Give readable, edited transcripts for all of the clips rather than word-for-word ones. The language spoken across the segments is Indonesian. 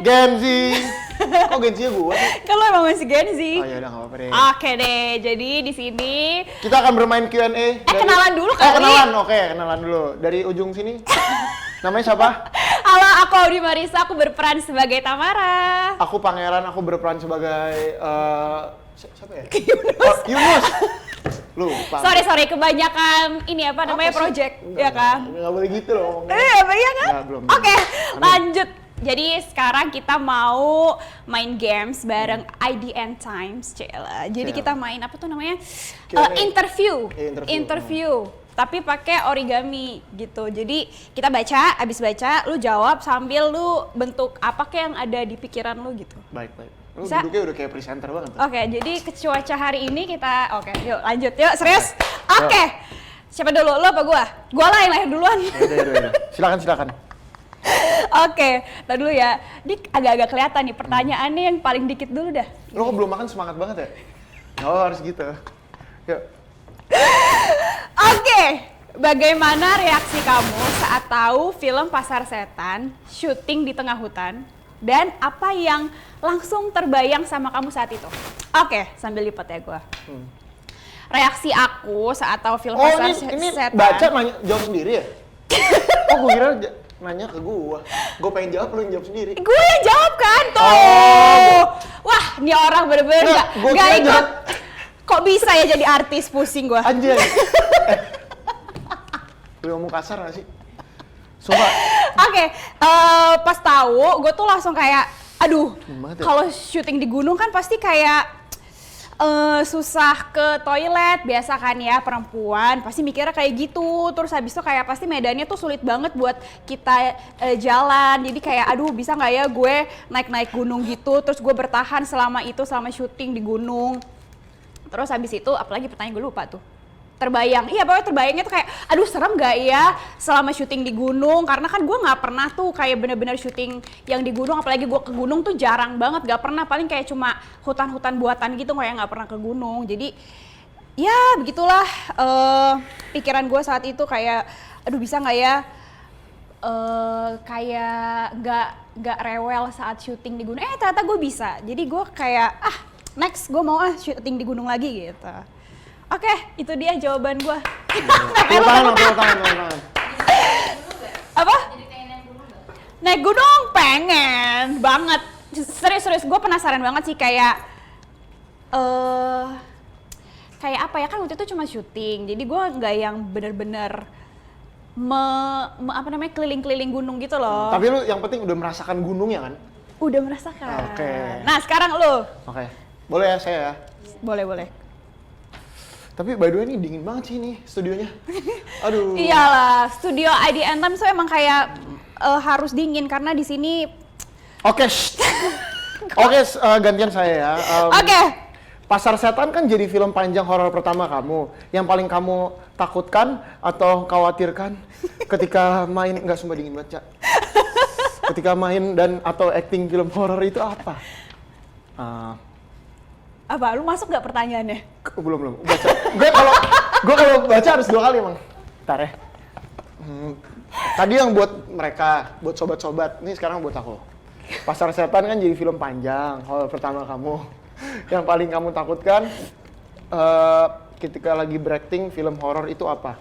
Gen Z. Kok Gen Z-nya gue sih? Kan lo emang masih Gen Z. Oh ya udah nggak apa-apa deh. Oke deh, jadi di sini Kita akan bermain Q&A. kenalan dulu kali. Kenalan, oke, kenalan dulu. Dari ujung sini. Namanya siapa? Halo, aku Audi Marisa, aku berperan sebagai Tamara. Aku Pangeran, aku berperan sebagai siapa ya? Yunus. Oh, Yunus. Lupa. Sorry, kebanyakan ini apa namanya sih? project, Enggak, ya kan? Nggak boleh gitu loh. Apa iya kan? Nggak, belum. Oke, Amin. lanjut. Jadi sekarang kita mau main games bareng IDN Times, Cela. Jadi Cela. kita main apa tuh namanya? Q&A. Interview. Iya, Interview. Tapi pakai origami gitu. Jadi kita baca, abis baca, lu jawab sambil lu bentuk apa kayak yang ada di pikiran lu gitu. Baik. Lu Bisa? duduknya udah kayak presenter banget. Oke, jadi ke cuaca hari ini kita, yuk lanjut, yuk serius. Oke, siapa dulu, lo apa gua? Gua lah yang lahir duluan. Yaudah. Silakan. Oke, tar dulu ya. Ini agak-agak kelihatan nih pertanyaannya yang paling dikit dulu dah. Lo kok belum makan semangat banget ya? Oh harus gitu. Yuk. Oke, bagaimana reaksi kamu saat tahu film Pasar Setan syuting di tengah hutan? Dan apa yang langsung terbayang sama kamu saat itu? Oke, sambil lipat ya gua. Reaksi aku saat tahu film Pasar ini Setan. baca nanya, jawab sendiri ya? Oh gue kira nanya ke gue pengen jawab, lu yang jawab sendiri. Gue yang jawab kan, tuh. Oh. Wah, ini orang bener-bener Nggak, gua nggak kira ikut. jawab. Kok bisa ya jadi artis, pusing gue. Anjay. Lu ngomong kasar gak sih? Sumpah. Oke, pas tahu, gue tuh langsung kayak, aduh, Gimana tuh? kalau syuting di gunung kan pasti kayak susah ke toilet, biasa kan ya perempuan, pasti mikirnya kayak gitu. Terus habis itu kayak pasti medannya tuh sulit banget buat kita jalan. Jadi kayak, aduh bisa nggak ya gue naik-naik gunung gitu, terus gue bertahan selama syuting di gunung. Terus habis itu, apalagi pertanyaan gue lupa tuh. Terbayang, iya pokoknya terbayangnya tuh kayak, aduh serem gak ya selama syuting di gunung, karena kan gue nggak pernah tuh kayak bener-bener syuting yang di gunung, apalagi gue ke gunung tuh jarang banget, gak pernah, paling kayak cuma hutan-hutan buatan gitu, kayak nggak pernah ke gunung. Jadi ya begitulah pikiran gue saat itu kayak, aduh bisa nggak ya kayak nggak rewel saat syuting di gunung. Ternyata gue bisa, jadi gue kayak next gue mau syuting di gunung lagi gitu. Oke, itu dia jawaban gue. Tepuk tangan. Apa? Naik gunung pengen banget. Serius, gue penasaran banget sih kayak apa ya, kan waktu itu cuma syuting. Jadi gue nggak yang bener-bener keliling-keliling gunung gitu loh. Tapi lu yang penting udah merasakan gunungnya kan? Udah merasakan. Oke. Nah sekarang lu. Oke. Boleh ya saya ya? Boleh. Tapi by the way ini dingin banget sih ini studionya. Aduh. Iyalah, studio IDN Times tuh emang kayak harus dingin karena di sini. Oke, gantian saya ya. Oke. Pasar Setan kan jadi film panjang horor pertama kamu. Yang paling kamu takutkan atau khawatirkan ketika main, nggak sumpah dingin banget, Cak. Ketika main dan atau acting film horor itu apa? Apa? Lu masuk nggak pertanyaannya? Belum. Baca. Gue kalau baca harus 2 kali emang. Ntar ya. Tadi yang buat mereka, buat sobat-sobat. Ini sekarang buat aku. Pasar Setan kan jadi film panjang, horor pertama kamu. Yang paling kamu takutkan ketika lagi berakting film horor itu apa?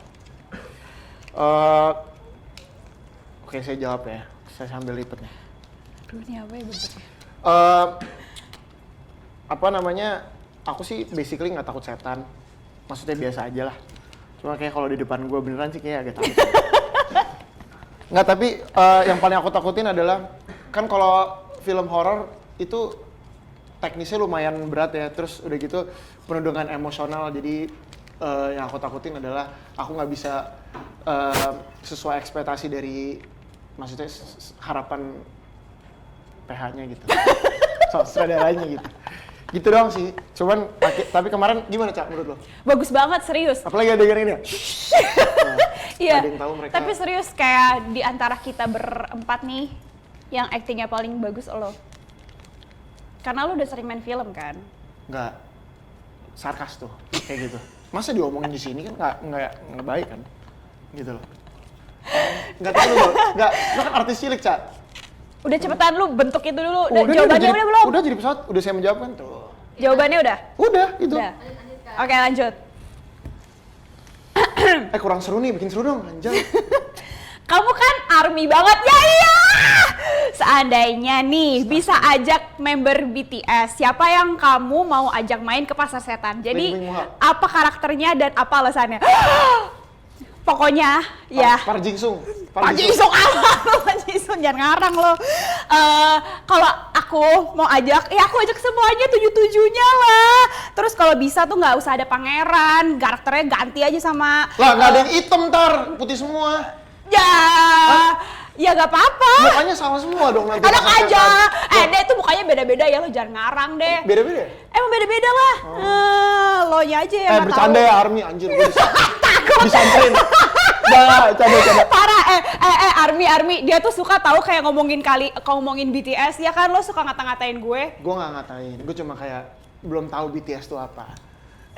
Oke, saya jawab ya. Saya sambil lipet nih. Aduh, ini apa ya bentuknya? Apa namanya, aku sih basically nggak takut setan, maksudnya biasa aja lah. Cuma kayak kalau di depan gue beneran sih kayak agak takut. Nggak, tapi yang paling aku takutin adalah, kan kalau film horor itu teknisnya lumayan berat ya, terus udah gitu penuh dengan emosional. Jadi yang aku takutin adalah aku nggak bisa sesuai ekspektasi dari, maksudnya harapan PH-nya gitu, sutradaranya gitu. Gitu doang sih. Cuman tapi kemarin gimana, Cak, menurut lo? Bagus banget, serius. Apalagi ada yang ini ya? Iya. Ada yang tahu mereka. Tapi serius kayak di antara kita berempat nih, yang aktingnya paling bagus lo. Karena lo udah sering main film kan? Nggak sarkas tuh, kayak gitu. Masa diomongin di sini kan nggak baik kan? Gitu loh. Nggak tahu lo kan artis cilik, Cak. Udah cepetan lu bentuk itu dulu. Udah, Jawabannya udah belum? Udah jadi pesawat, udah saya menjawab kan tuh. Jawabannya udah? Udah, itu. Udah. Oke, lanjut. Kurang seru nih, bikin seru dong, anjay. Kamu kan ARMY banget, ya iya! Seandainya nih bisa ajak member BTS, siapa yang kamu mau ajak main ke Pasar Setan? Jadi Bing Bing Moha. apa karakternya dan apa alasannya? Pokoknya ya. Park Jin-sung. Pak Jisung apa? Pak Jisung jangan ngarang lo. Kalau aku mau ajak, ya aku ajak semuanya 7-7-nya lah. Terus kalau bisa tuh nggak usah ada pangeran, karakternya ganti aja sama. Lah nggak ada yang hitam ntar, putih semua. Ya, ya nggak apa-apa. Mukanya sama semua dong nanti. Enak Pasar aja. Setan. Deh tuh mukanya beda-beda ya, lo jangan ngarang deh. Beda-beda? Emang beda-beda lah. Lo nya aja yang nggak Bercanda tahu. ya ARMY, anjir gue disamperin. Nah, coba. Parah, ARMY, dia tuh suka tahu kayak ngomongin BTS, ya kan lo suka ngata-ngatain gue. Gue nggak ngatain, gue cuma kayak belum tahu BTS tuh apa.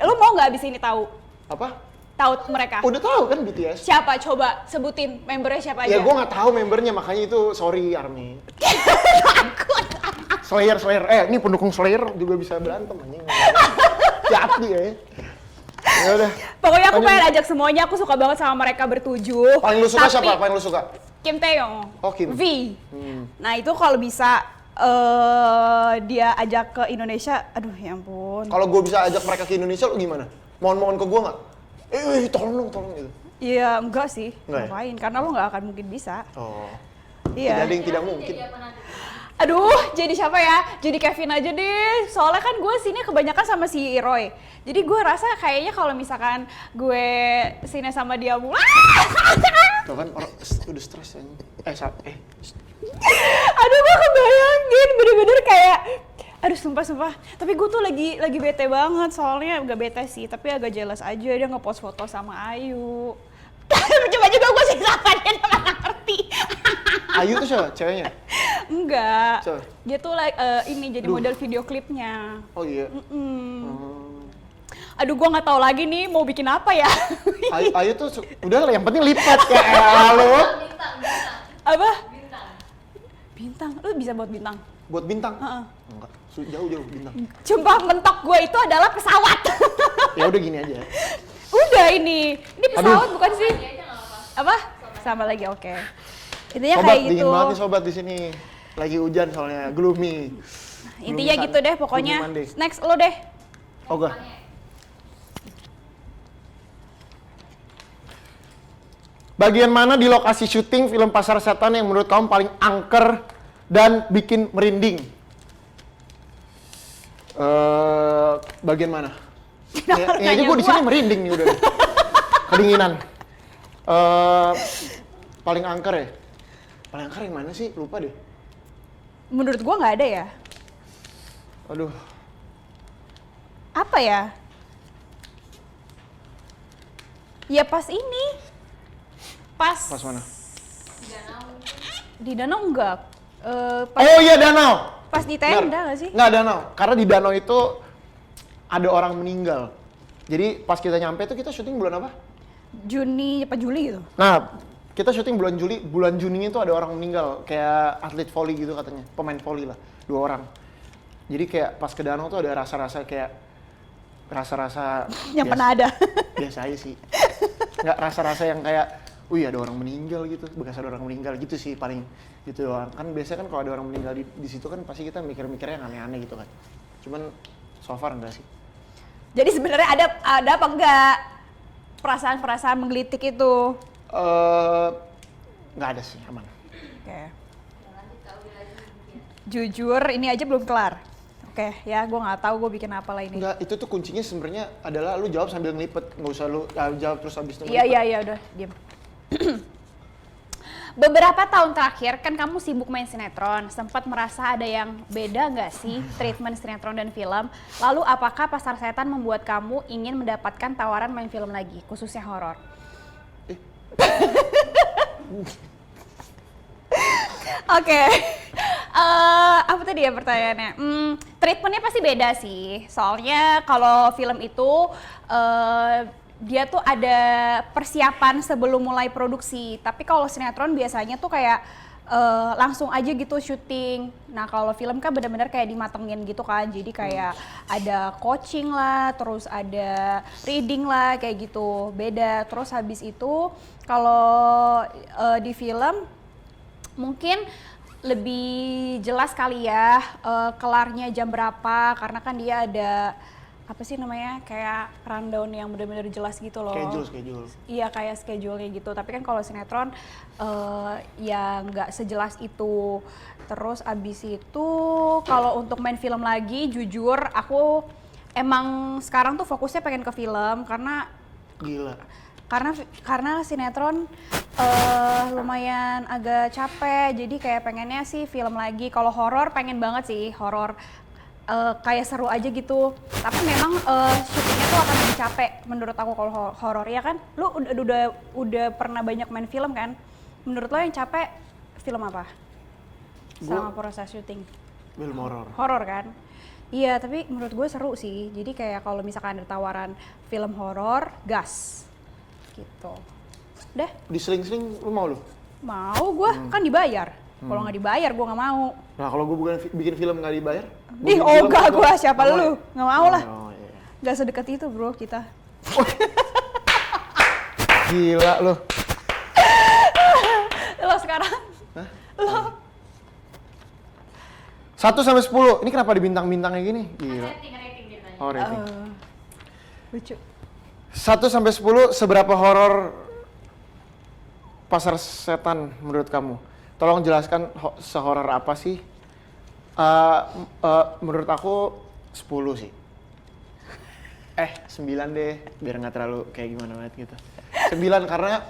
Lo mau nggak abis ini tahu? Apa? Tahu mereka? Udah tahu kan BTS? Siapa? Coba sebutin membernya siapa Ya aja. gue nggak tahu membernya, makanya itu sorry ARMY. Takut. Slayer. Ini pendukung Slayer juga bisa berantem anjing. Jahat dia ya. Ya udah. Pokoknya aku Lanjut. pengen ajak semuanya, aku suka banget sama mereka bertujuh. Paling lu suka Tapi siapa? Paling lu suka? Kim Taeyong. Oh, Kim. V. Nah itu kalau bisa dia ajak ke Indonesia, aduh ya ampun. Kalau gue bisa ajak mereka ke Indonesia, lu gimana? Mohon ke gue nggak? Tolong gitu. Iya enggak sih, Enggak ya? ngapain? Karena lo nggak akan mungkin bisa. Oh. Iya. Tidak ada yang tidak mungkin. Aduh, jadi siapa ya? Jadi Kevin aja deh. Soalnya kan gue sini kebanyakan sama si Roy. Jadi gue rasa kayaknya kalau misalkan gue sini sama dia mulu, Tuh kan orang udah stres aja. aduh gue kebayangin bener-bener kayak, aduh sumpah. Tapi gue tuh lagi bete banget, soalnya gak bete sih, tapi agak jealous aja dia ngepost foto sama Ayu. Coba juga gue sih sama dia, nggak ngerti. Ayu tuh siapa? Ceweknya? Enggak, Siapa? dia tuh ini jadi model video klipnya. Oh iya. Aduh, gue nggak tahu lagi nih mau bikin apa ya. Ayu tuh udah lah, yang penting lipat ya lo. Apa? Bintang. Lu bisa buat bintang? Buat bintang? Heeh. Enggak, jauh bintang. Sumpah mentok gue itu adalah pesawat. Ya udah gini aja. Udah ini pesawat bukan sih? Apa? Sama lagi, oke. Intinya Sobat, kayak dingin gitu. banget nih sobat di sini. Lagi hujan soalnya, gloomy. Intinya Gloomy gitu deh pokoknya. Gloomy Monday. Next lo deh. Oke. Bagian mana di lokasi syuting film Pasar Setan yang menurut kamu paling angker dan bikin merinding? Bagian mana? Ya aja gue di sini merinding nih udah. Kedinginan. Paling angker ya? Paling angker yang mana sih? Lupa deh. Menurut gua nggak ada ya. Aduh. Apa ya? Ya pas ini. Pas Pas mana? di danau enggak. Pas, Oh iya, danau. pas di Benar. tenda nggak sih? Nggak danau, karena di danau itu ada orang meninggal. Jadi pas kita nyampe tuh kita syuting bulan apa? Juni apa Juli gitu. Nah, kita syuting bulan Juli, bulan Juni itu ada orang meninggal, kayak atlet volley gitu katanya, pemain volley lah, 2 orang. Jadi kayak pas ke danau tuh ada rasa-rasa kayak rasa-rasa Yang pernah ada. biasa aja sih. Nggak rasa-rasa yang kayak, wih ada orang meninggal gitu, bekas ada orang meninggal gitu sih paling gitu doang. Kan biasanya kan kalau ada orang meninggal di situ kan pasti kita mikir-mikirnya yang aneh-aneh gitu kan. Cuman so far enggak sih. Jadi sebenarnya ada apa enggak perasaan-perasaan menggelitik itu? Nggak ada sih, aman. Oke. Jujur ini aja belum kelar. Oke, ya gue nggak tahu gue bikin apa lah ini. Enggak, itu tuh kuncinya sebenarnya adalah lu jawab sambil ngelipet, nggak usah lu jawab terus habis itu Iya, udah, diam. Beberapa tahun terakhir kan kamu sibuk main sinetron, sempat merasa ada yang beda nggak sih treatment sinetron dan film? Lalu apakah Pasar Setan membuat kamu ingin mendapatkan tawaran main film lagi, khususnya horor? Oke, apa tadi ya pertanyaannya? Treatmentnya pasti beda sih, soalnya kalau film itu dia tuh ada persiapan sebelum mulai produksi. Tapi kalau sinetron biasanya tuh kayak langsung aja gitu syuting. Nah kalau film kan benar-benar kayak dimatengin gitu kan, jadi kayak ada coaching lah, terus ada reading lah kayak gitu, beda. Terus habis itu kalau di film mungkin lebih jelas kali ya kelarnya jam berapa, karena kan dia ada apa sih namanya kayak rundown yang benar-benar jelas gitu loh. Schedule. Iya kayak schedule-nya gitu. Tapi kan kalau sinetron ya nggak sejelas itu. Terus abis itu kalau untuk main film lagi, jujur aku emang sekarang tuh fokusnya pengen ke film karena Gila. karena sinetron lumayan agak capek, jadi kayak pengennya sih film lagi. Kalau horor pengen banget sih, horor kayak seru aja gitu. Tapi memang syutingnya tuh akan lebih capek menurut aku kalau horor ya kan. Lu udah pernah banyak main film kan? Menurut lo yang capek film apa? Sama proses syuting? Film horor. Horor kan? Iya, tapi menurut gue seru sih. Jadi kayak kalau misalkan ada tawaran film horor, gas. Gitu. Udah. Diseling-seling lu mau lu? Mau gue, kan dibayar. Kalau nggak dibayar gue nggak mau. Nah kalau gue bukan bikin film nggak dibayar? Ih, ogah gue, siapa lu? Nggak mau lah. Oh, iya. Gak sedekat itu bro kita. Gila lu. Lo sekarang? Hah? Lo? 1-10, ini kenapa dibintang-bintangnya gini? Gila. Oh rating. Lucu. 1-10, seberapa horor Pasar Setan menurut kamu? Tolong jelaskan sehoror apa sih? Menurut aku 10 sih. 9 deh, biar nggak terlalu kayak gimana banget gitu. 9 karena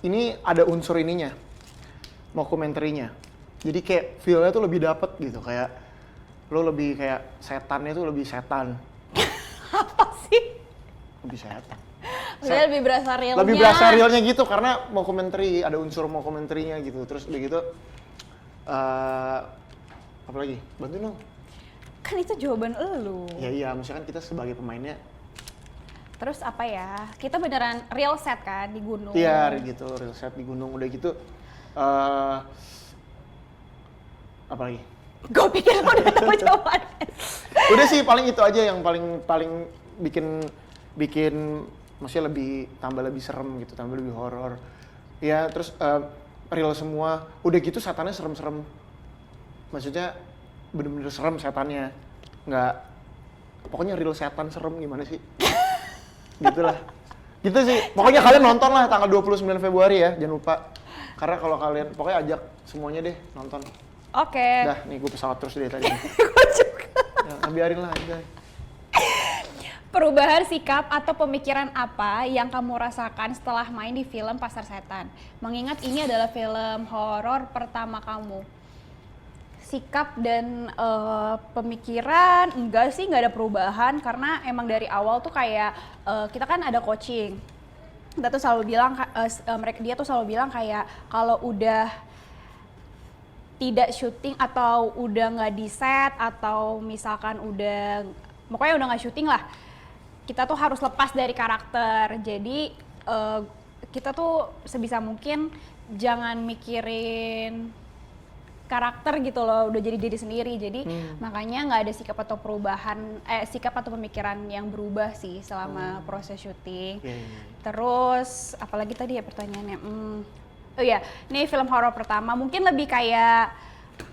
ini ada unsur ininya, dokumenterinya. Jadi kayak feel-nya tuh lebih dapet gitu, kayak lo lebih kayak setannya tuh lebih setan. Apa sih? Lebih setan. Maksudnya lebih berasa realnya. Lebih berasa realnya gitu karena dokumentari, ada unsur dokumenterinya gitu. Terus udah gitu, apa lagi? Bantuin dong. Kan itu jawaban elu. Ya iya, maksudnya kan kita sebagai pemainnya. Terus apa ya? Kita beneran real set kan di gunung. Iya gitu, real set di gunung udah gitu. Apa lagi? Gue pikir lo udah tahu jawabannya. Udah sih paling itu aja yang paling bikin maksudnya tambah lebih serem gitu, tambah lebih horor. Ya terus real semua. Udah gitu setannya serem-serem. Maksudnya bener-bener serem setannya. Nggak, pokoknya real setan serem gimana sih? Gitulah. Gitu sih. Pokoknya kalian nonton lah tanggal 29 Februari ya, jangan lupa. Karena kalau kalian, pokoknya ajak semuanya deh nonton. Oke. Dah, nih gue pesawat terus deh tadi. Gue juga. Ya, biarin lah aja. Perubahan sikap atau pemikiran apa yang kamu rasakan setelah main di film Pasar Setan? Mengingat ini adalah film horor pertama kamu. Sikap dan pemikiran, enggak sih, nggak ada perubahan. Karena emang dari awal tuh kayak, kita kan ada coaching. Kita tuh selalu bilang, dia tuh selalu bilang kayak, kalau udah tidak syuting atau udah nggak di set atau misalkan pokoknya udah nggak syuting lah, kita tuh harus lepas dari karakter. Jadi kita tuh sebisa mungkin jangan mikirin karakter gitu loh, udah jadi diri sendiri. Jadi makanya nggak ada sikap atau pemikiran yang berubah sih selama proses syuting. Terus apalagi tadi ya pertanyaannya? Oh iya, ini film horor pertama mungkin lebih kayak,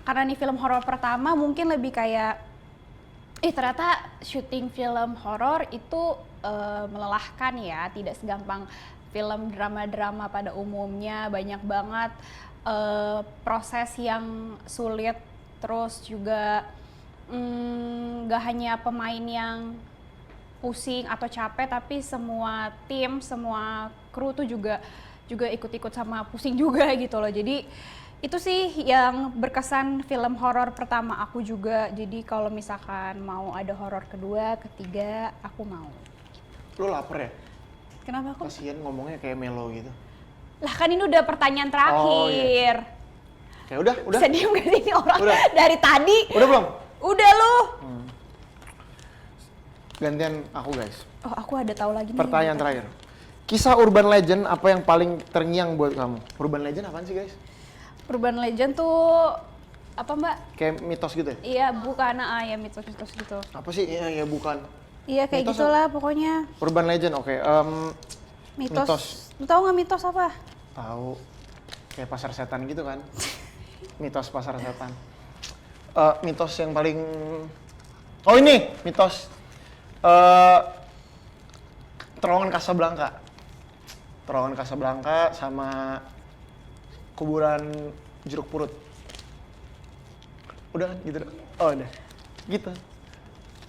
karena ini film horor pertama mungkin lebih kayak, ternyata syuting film horor itu melelahkan ya, tidak segampang film drama-drama pada umumnya, banyak banget proses yang sulit, terus juga gak hanya pemain yang pusing atau capek, tapi semua tim, semua kru tuh juga ikut-ikut sama pusing juga gitu loh. Jadi itu sih yang berkesan film horor pertama aku juga. Jadi kalau misalkan mau ada horor kedua, ketiga, aku mau. Lo lapar ya? Kenapa aku? Kasian ngomongnya kayak melo gitu. Lah kan ini udah pertanyaan terakhir. Oh, iya. Ya udah. Bisa diem gak sih ini orang Udah. dari tadi? Udah belum? Udah lu. Gantian aku guys. Oh aku ada tahu lagi nih. Pertanyaan terakhir. Kisah urban legend apa yang paling terngiang buat kamu? Urban legend apaan sih guys? Urban legend tuh apa Mbak? Kayak mitos gitu ya? Iya bukan, ya mitos-mitos gitu. Apa sih? Iya bukan. Iya kayak Mitos gitulah pokoknya. Urban legend, oke. Mitos. Lu tahu nggak mitos apa? Tahu. Kayak pasar setan gitu kan? Mitos pasar setan. Mitos yang paling... Oh ini, mitos. Terowongan Casablanca. Terowongan Casablanca sama kuburan jeruk purut. Udah kan gitu. Oh udah. Gitu.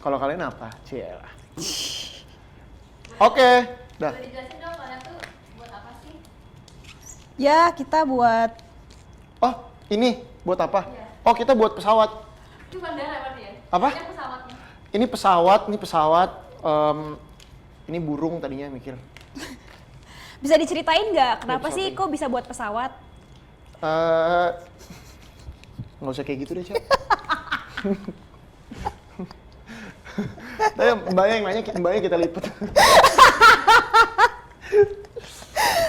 Kalau kalian apa? Cielah. Oke, dah. Boleh dijelasin dong kalian tuh buat apa sih? Ya kita buat Oh, ini buat apa? Iya. Oh, kita buat pesawat. Itu bandara apa ya? Apa? Yang pesawatnya. Ini pesawat. Ini burung tadinya mikir. bisa diceritain nggak kenapa sih kok bisa buat pesawat? Nggak usah kayak gitu deh, Cak. Tapi mbaknya yang nanya, mbaknya kita lipet.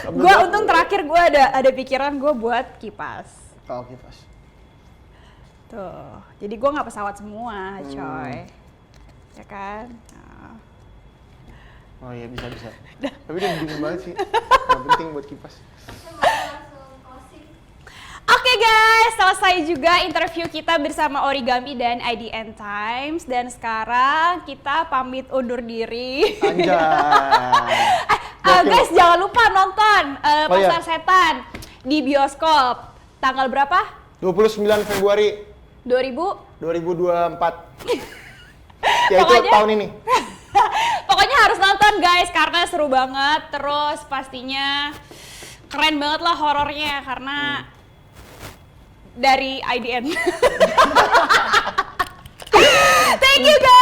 Gue untung terakhir gue ada pikiran gue buat kipas. Oh, kipas. Tuh, jadi gue nggak pesawat semua, coy. Ya kan? Nah. Oh iya, bisa. Tapi dia bingung banget sih. Nggak penting buat kipas. Kita mau langsung closing. Oke guys, selesai juga interview kita bersama Origami dan IDN Times. Dan sekarang kita pamit undur diri. Anjay. Guys, jangan lupa nonton Oh, iya. Pasar Setan di bioskop. Tanggal berapa? 29 Februari 2000? 2024. Ya itu Pokoknya- tahun ini. Pokoknya harus nonton guys, karena seru banget. Terus pastinya keren banget lah horornya, karena dari IDN. Thank you guys!